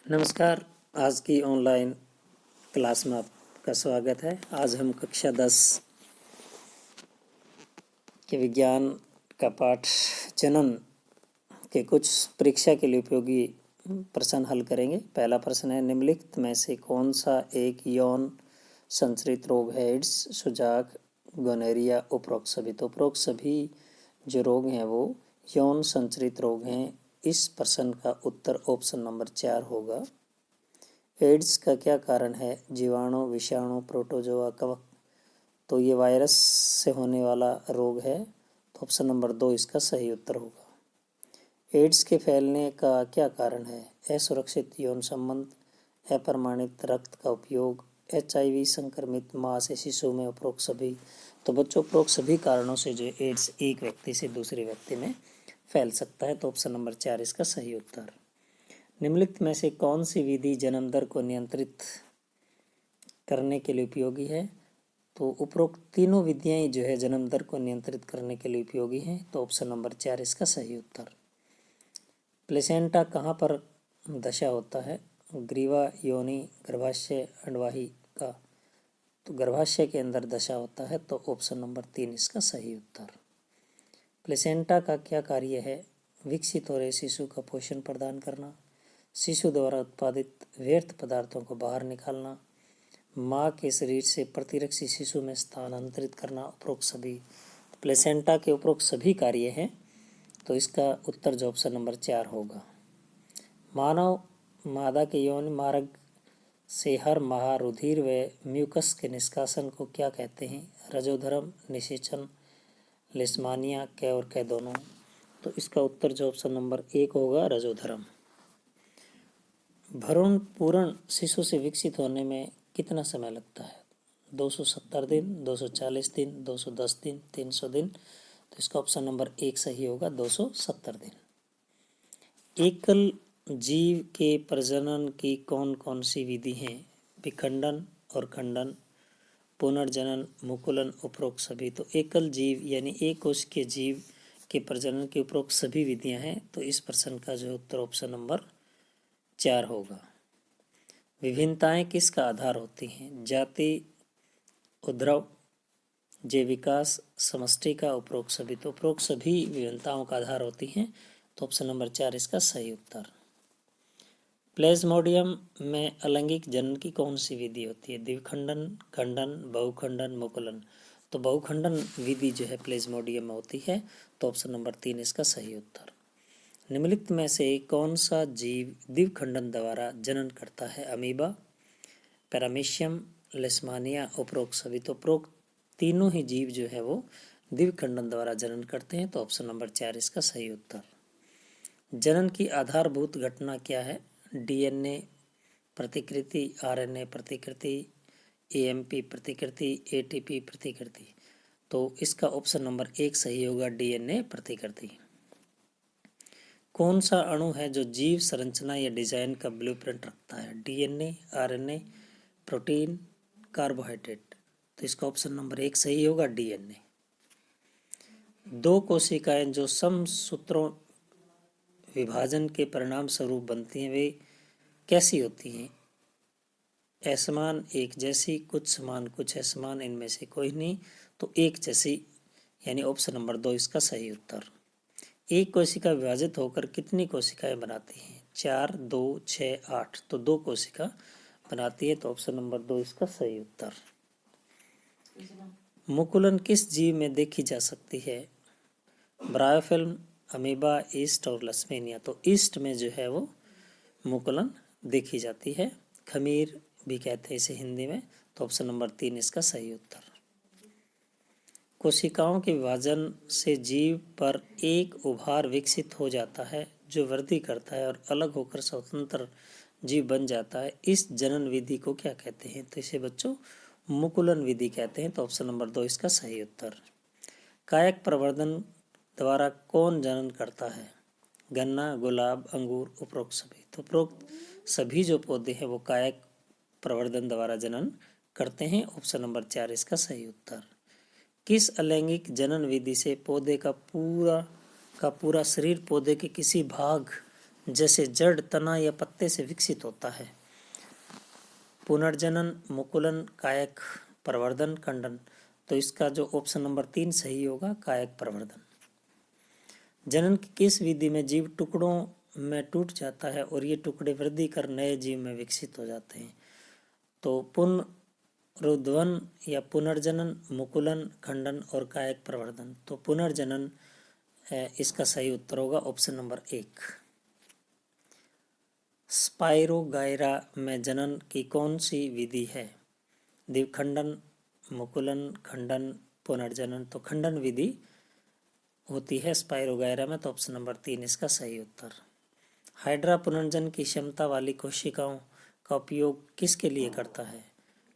नमस्कार। आज की ऑनलाइन क्लास में आपका स्वागत है। आज हम कक्षा 10 के विज्ञान का पाठ जनन के कुछ परीक्षा के लिए उपयोगी प्रश्न हल करेंगे। पहला प्रश्न है, निम्नलिखित में से कौन सा एक यौन संचरित रोग है? एड्स, सुजाक, गोनोरिया, उपरोक्त सभी। तो उपरोक्त सभी जो रोग हैं वो यौन संचरित रोग हैं। इस प्रश्न का उत्तर ऑप्शन नंबर 4 होगा। एड्स का क्या कारण है? जीवाणु, विषाणु, प्रोटोजोआ, कवक। तो ये वायरस से होने वाला रोग है, तो ऑप्शन नंबर 2 इसका सही उत्तर होगा। एड्स के फैलने का क्या कारण है? असुरक्षित यौन संबंध, अप्रमाणित रक्त का उपयोग, HIV संक्रमित मां से शिशु में। उपरोक्त सभी। तो बच्चों, उपरोक्त सभी कारणों से जो एड्स एक व्यक्ति से दूसरे व्यक्ति में फैल सकता है, तो ऑप्शन नंबर 4 इसका सही उत्तर। निम्नलिखित में से कौन सी विधि जन्म दर को नियंत्रित करने के लिए उपयोगी है? तो उपरोक्त तीनों विधियां जो है जन्म दर को नियंत्रित करने के लिए उपयोगी हैं, तो ऑप्शन नंबर 4 इसका सही उत्तर। प्लेसेंटा कहाँ पर दशा होता है? ग्रीवा, योनि, गर्भाशय, अंडवाही का। तो गर्भाशय के अंदर दशा होता है, तो ऑप्शन नंबर 3 इसका सही उत्तर। प्लेसेंटा का क्या कार्य है? विकसित हो रहे शिशु का पोषण प्रदान करना, शिशु द्वारा उत्पादित व्यर्थ पदार्थों को बाहर निकालना, माँ के शरीर से प्रतिरक्षी शिशु में स्थानांतरित करना। उपरोक्त सभी। प्लेसेंटा के उपरोक्त सभी कार्य हैं, तो इसका उत्तर जो ऑप्शन नंबर 4 होगा। मानव मादा के यौन मार्ग से हर माह रुधिर व म्यूकस के निष्कासन को क्या कहते हैं? रजोधर्म, निषेचन, लिस्मानिया, कै और कै दोनों। तो इसका उत्तर जो ऑप्शन नंबर 1 होगा, रजोधर्म। भ्रूण पूर्ण शिशु से विकसित होने में कितना समय लगता है? 270 दिन, 240 दिन, 210 दिन, 300 दिन। तो इसका ऑप्शन नंबर 1 सही होगा, 270 दिन। एकल जीव के प्रजनन की कौन कौन सी विधि हैं? विखंडन और खंडन, पुनर्जनन, मुकुलन, उपरोक्त सभी। तो एकल जीव यानी एक कोश के जीव के प्रजनन की उपरोक्त सभी विधियां हैं, तो इस प्रश्न का जो उत्तर ऑप्शन नंबर 4 होगा। विभिन्नताएं किसका आधार होती हैं? जाति, उद्भव, जैव विकास, समष्टि का। उपरोक्त सभी। तो उपरोक्त सभी विभिन्नताओं का आधार होती हैं, तो ऑप्शन नंबर 4 इसका सही उत्तर। प्लेज्मोडियम में अलैंगिक जनन की कौन सी विधि होती है? द्विखंडन, खंडन, बहुखंडन, मुकुलन। तो बहुखंडन विधि जो है प्लेज्मोडियम में होती है, तो ऑप्शन नंबर 3 इसका सही उत्तर। निम्नलिखित में से कौन सा जीव द्विखंडन द्वारा जनन करता है? अमीबा, पैरामीशियम, लिस्मानिया, उपरोक्त सभी। तो उपरोक्त तीनों ही जीव जो है वो द्विखंडन द्वारा जनन करते हैं, तो ऑप्शन नंबर 4 इसका सही उत्तर। जनन की आधारभूत घटना क्या है? DNA प्रतिकृति, RNA प्रतिकृति, AMP प्रतिकृति, ATP प्रतिकृति। तो इसका ऑप्शन नंबर 1 सही होगा, DNA प्रतिकृति। कौन सा अणु है जो जीव संरचना या डिजाइन का ब्लूप्रिंट रखता है? DNA, RNA, protein, carbohydrate. तो इसका ऑप्शन नंबर 1 सही होगा, DNA। दो कोशिकाएं जो समसूत्रों विभाजन के परिणाम स्वरूप बनती हैं, वे कैसी होती हैं? असमान, एक जैसी, कुछ समान, कुछ असमान, इनमें से कोई नहीं। तो एक जैसी यानी ऑप्शन नंबर 2 इसका सही उत्तर। एक कोशिका विभाजित होकर कितनी कोशिकाएं बनाती हैं? 4, 2, 6, 8। तो 2 कोशिका बनाती है, तो ऑप्शन नंबर 2 इसका सही उत्तर। मुकुलन किस जीव में देखी जा सकती है? ब्रायोफिल्म, अमीबा, ईस्ट और लस्मेनिया। तो ईस्ट में जो है वो मुकुलन देखी जाती है। खमीर भी कहते हैं इसे हिंदी में, तो ऑप्शन नंबर 3 इसका सही उत्तर। कोशिकाओं के विभाजन से जीव पर एक उभार विकसित हो जाता है जो वृद्धि करता है और अलग होकर स्वतंत्र जीव बन जाता है। इस जनन विधि को क्या कहते हैं? तो इसे बच्चों मुकुलन विधि कहते हैं, तो ऑप्शन नंबर 2 इसका सही उत्तर। कायक प्रवर्धन द्वारा कौन जनन करता है? गन्ना, गुलाब, अंगूर, उपरोक्त सभी। तो उपरोक्त सभी जो पौधे हैं वो कायक प्रवर्धन द्वारा जनन करते हैं, ऑप्शन नंबर 4 इसका सही उत्तर। किस अलैंगिक जनन विधि से पौधे का पूरा शरीर पौधे के किसी भाग जैसे जड़, तना या पत्ते से विकसित होता है। पुनर्जनन, मुकुलन, कायक प्रवर्धन, खंडन। तो इसका जो ऑप्शन नंबर 3 सही होगा, कायक प्रवर्धन। जनन की किस विधि में जीव टुकड़ों में टूट जाता है और ये टुकड़े वृद्धि कर नए जीव में विकसित हो जाते हैं? तो पुनरुद्भवन या पुनर्जनन, मुकुलन, खंडन और कायक प्रवर्धन। तो पुनर्जनन इसका सही उत्तर होगा ऑप्शन नंबर 1। स्पाइरोगाइरा में जनन की कौन सी विधि है? द्विखंडन, मुकुलन, खंडन, पुनर्जनन। तो खंडन विधि होती है स्पाइरोगाइरा में, तो ऑप्शन नंबर 3 इसका सही उत्तर। हाइड्रा पुनर्जन की क्षमता वाली कोशिकाओं का उपयोग किसके लिए करता है?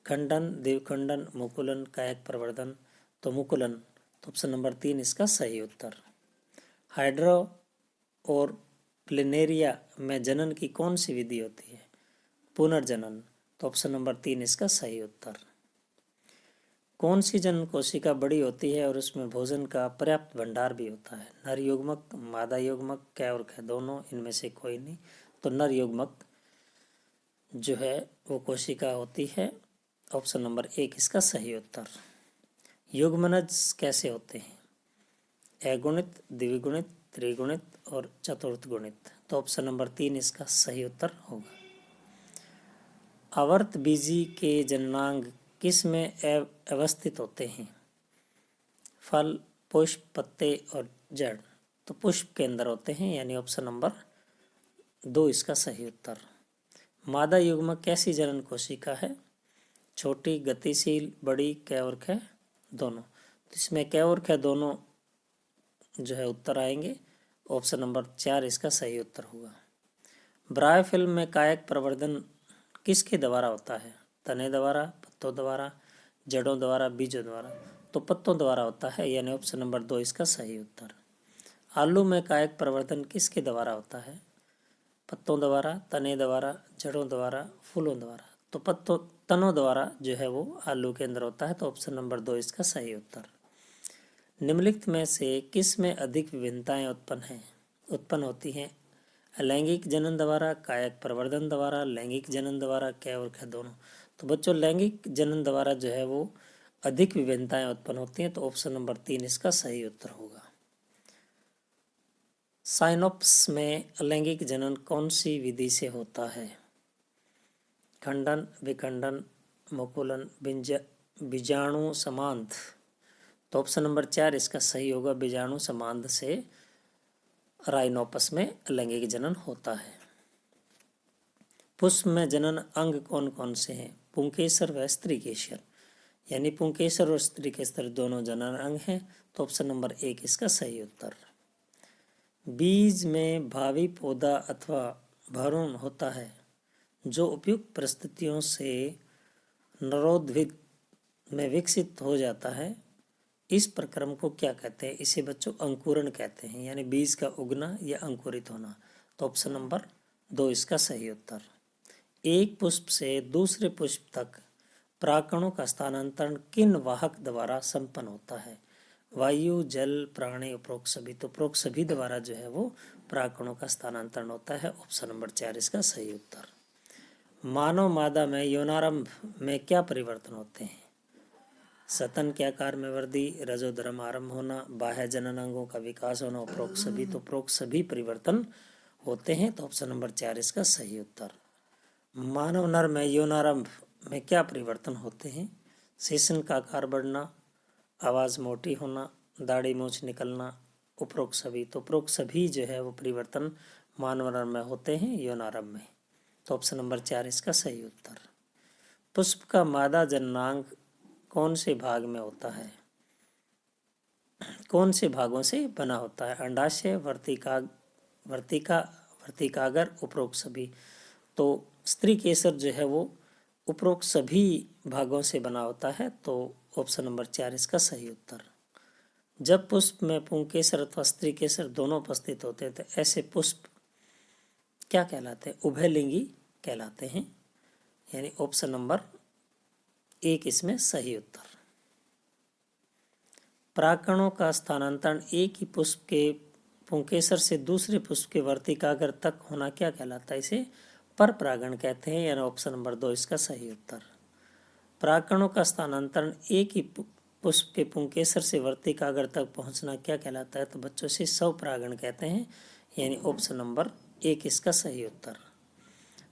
खंडन, द्विखंडन, मुकुलन, कायक प्रवर्धन। तो मुकुलन, तो ऑप्शन नंबर 3 इसका सही उत्तर। हाइड्रा और प्लिनेरिया में जनन की कौन सी विधि होती है? पुनर्जनन। तो ऑप्शन नंबर 3 इसका सही उत्तर। कौन सी जनन कोशिका बड़ी होती है और उसमें भोजन का पर्याप्त भंडार भी होता है? नर युग्मक, मादा युग्मक, कै और ख दोनों, इनमें से कोई नहीं। तो नर युग्मक जो है वो कोशिका होती है, ऑप्शन नंबर 1 इसका सही उत्तर। युग्मनज कैसे होते हैं? अगुणित, द्विगुणित, त्रिगुणित और चतुर्थ गुणित। तो ऑप्शन नंबर 3 इसका सही उत्तर होगा। आवर्त बीजी के जननांग किस में अवस्थित होते हैं? फल, पुष्प, पत्ते और जड़। तो पुष्प के अंदर होते हैं, यानी ऑप्शन नंबर 2 इसका सही उत्तर। मादा युग्मक कैसी जनन कोशिका है? छोटी, गतिशील, बड़ी, कै और ख दोनों। तो इसमें कै और ख दोनों जो है उत्तर आएंगे, ऑप्शन नंबर 4 इसका सही उत्तर होगा। ब्राय फिल्म में कायक प्रवर्धन किसके द्वारा होता है? तने द्वारा, पत्तों द्वारा, जड़ों द्वारा, बीजों द्वारा। तो पत्तों द्वारा होता है, यानी ऑप्शन नंबर 2 इसका सही उत्तर। आलू में कायक प्रवर्धन किसके द्वारा होता है? पत्तों द्वारा, तने द्वारा, जड़ों द्वारा, फूलों द्वारा। तो पत्तों, तनों द्वारा जो है वो आलू के अंदर होता है, तो ऑप्शन नंबर 2 इसका सही उत्तर। निम्नलिखित में से किस में अधिक विभिन्नताएं उत्पन्न होती हैं? लैंगिक जनन द्वारा, कायक प्रवर्धन द्वारा, लैंगिक जनन द्वारा, कै और ख दोनों। तो बच्चों लैंगिक जनन द्वारा जो है वो अधिक विभिन्नताएं उत्पन्न होती हैं, तो ऑप्शन नंबर 3 इसका सही उत्तर होगा। साइनोप्स में अलैंगिक जनन कौन सी विधि से होता है? खंडन, विखंडन, मुकुलन, बीजाणु समांध। तो ऑप्शन नंबर 4 इसका सही होगा, बीजाणु समांध से राइनोपस में लैंगिक जनन होता है। पुष्प में जनन अंग कौन कौन से हैं? पुंकेसर व स्त्रीकेसर, यानी पुंकेसर और स्त्रीकेसर दोनों जनन अंग हैं, तो ऑप्शन नंबर 1 इसका सही उत्तर। बीज में भावी पौधा अथवा भ्रूण होता है जो उपयुक्त परिस्थितियों से नरोद्भिद में विकसित हो जाता है, इस प्रक्रम को क्या कहते हैं? इसे बच्चों अंकुरण कहते हैं, यानी बीज का उगना या अंकुरित होना। तो ऑप्शन नंबर 2 इसका सही उत्तर। एक पुष्प से दूसरे पुष्प तक परागकणों का स्थानांतरण किन वाहक द्वारा संपन्न होता है? वायु, जल, प्राणी, उपरोक्त सभी। तो उपरोक्त सभी द्वारा जो है वो परागकणों का स्थानांतरण होता है, ऑप्शन नंबर 4 इसका सही उत्तर। मानव मादा में यौनारंभ में क्या परिवर्तन होते हैं? सतन के आकार में वृद्धि, रजोधर्म आरंभ होना, बाह्य जनन अंगों का विकास होना, उपरोक्त सभी। तो उपरोक्त सभी परिवर्तन होते हैं, तो ऑप्शन नंबर 4 इसका सही उत्तर। मानव नर में यौनारंभ में क्या परिवर्तन होते हैं? शेषन का आकार बढ़ना, आवाज़ मोटी होना, दाढ़ी मूछ निकलना, उपरोक्त सभी। तो उपरोक्त सभी जो है वो परिवर्तन मानव नर में होते हैं यौनारंभ में, तो ऑप्शन नंबर 4 इसका सही उत्तर। पुष्प का मादा जननांग कौन से भाग में होता है? कौन से भागों से बना होता है? अंडाशय, वर्तिकागर, उपरोक्त सभी। तो स्त्री केसर जो है वो उपरोक्त सभी भागों से बना होता है, तो ऑप्शन नंबर 4 इसका सही उत्तर। जब पुष्प में पुंकेसर अथवा स्त्री केसर दोनों उपस्थित होते हैं, तो ऐसे पुष्प क्या कहलाते हैं? उभयलिंगी कहलाते हैं, यानी ऑप्शन नंबर 1 इसमें सही उत्तर। परागकणों का स्थानांतरण एक ही पुष्प के पुंकेसर से दूसरे पुष्प के वर्तिकाग्र तक होना क्या कहलाता है? इसे पर परागण कहते हैं, यानी ऑप्शन नंबर 2 इसका सही उत्तर। परागकणों का स्थानांतरण एक ही पुष्प के पुंकेसर से वर्तिकाग्र तक पहुंचना क्या कहलाता है? तो बच्चों से स्वपरागण कहते हैं, यानी ऑप्शन नंबर 1 इसका सही उत्तर।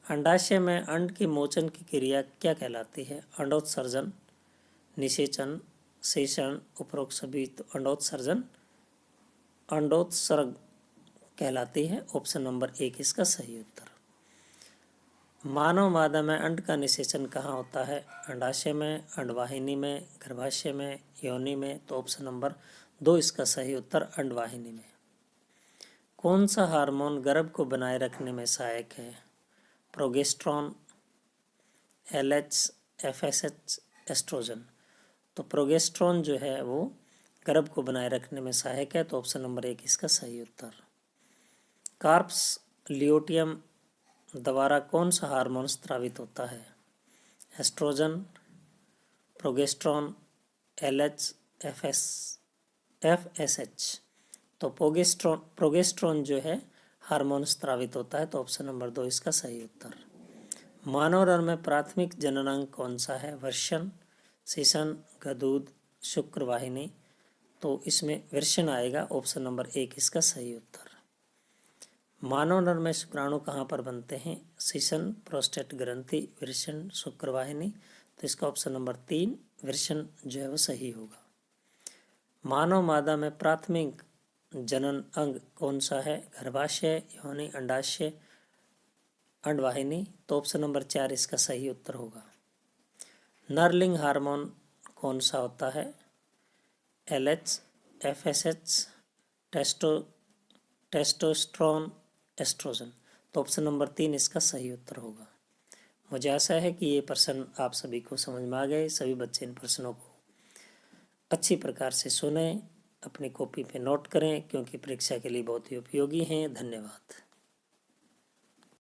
अंडाशय में अंड के मोचन की क्रिया क्या कहलाती है? अंडोत्सर्जन, निषेचन, सेचन, उपरोक्त सभी। तो अंडोत्सर्ग कहलाती है, ऑप्शन नंबर 1 इसका सही उत्तर। मानव मादा में अंड का निषेचन कहाँ होता है? अंडाशय में, अंडवाहिनी में, गर्भाशय में, योनि में। तो ऑप्शन नंबर 2 इसका सही उत्तर, अंडवाहिनी में। कौन सा हार्मोन गर्भ को बनाए रखने में सहायक है? Progesterone, LH, FSH, oestrogen. तो प्रोगेस्ट्रॉन जो है वो गर्भ को बनाए रखने में सहायक है, तो ऑप्शन नंबर 1 इसका सही उत्तर। कार्प्स लियोटियम द्वारा कौन सा हार्मोन स्रावित होता है? Oestrogen, progesterone, LH, FSH। तो प्रोगेस्ट्रॉन जो है हार्मोन स्रावित होता है, तो ऑप्शन नंबर 2 इसका सही उत्तर। मानव नर में प्राथमिक जननांग कौन सा है? वृषण, सीसन, गदूद, शुक्रवाहिनी। तो इसमें वृषण आएगा, ऑप्शन नंबर 1 इसका सही उत्तर। मानव नर में शुक्राणु कहाँ पर बनते हैं? सीसन, प्रोस्टेट ग्रंथि, वृषण, शुक्रवाहिनी। तो इसका ऑप्शन नंबर 3 वृषण जो है वो सही होगा। मानव मादा में प्राथमिक जनन अंग कौन सा है? गर्भाशय, योनि, अंडाशय, अंडवाहिनी। तो ऑप्शन नंबर 4 इसका सही उत्तर होगा। नरलिंग हार्मोन कौन सा होता है? LH, FSH, testosterone, oestrogen. तो ऑप्शन नंबर 3 इसका सही उत्तर होगा। मुझे आशा है कि ये प्रश्न आप सभी को समझ में आ गए। सभी बच्चे इन प्रश्नों को अच्छी प्रकार से सुने, अपनी कॉपी पे नोट करें, क्योंकि परीक्षा के लिए बहुत ही उपयोगी हैं। धन्यवाद।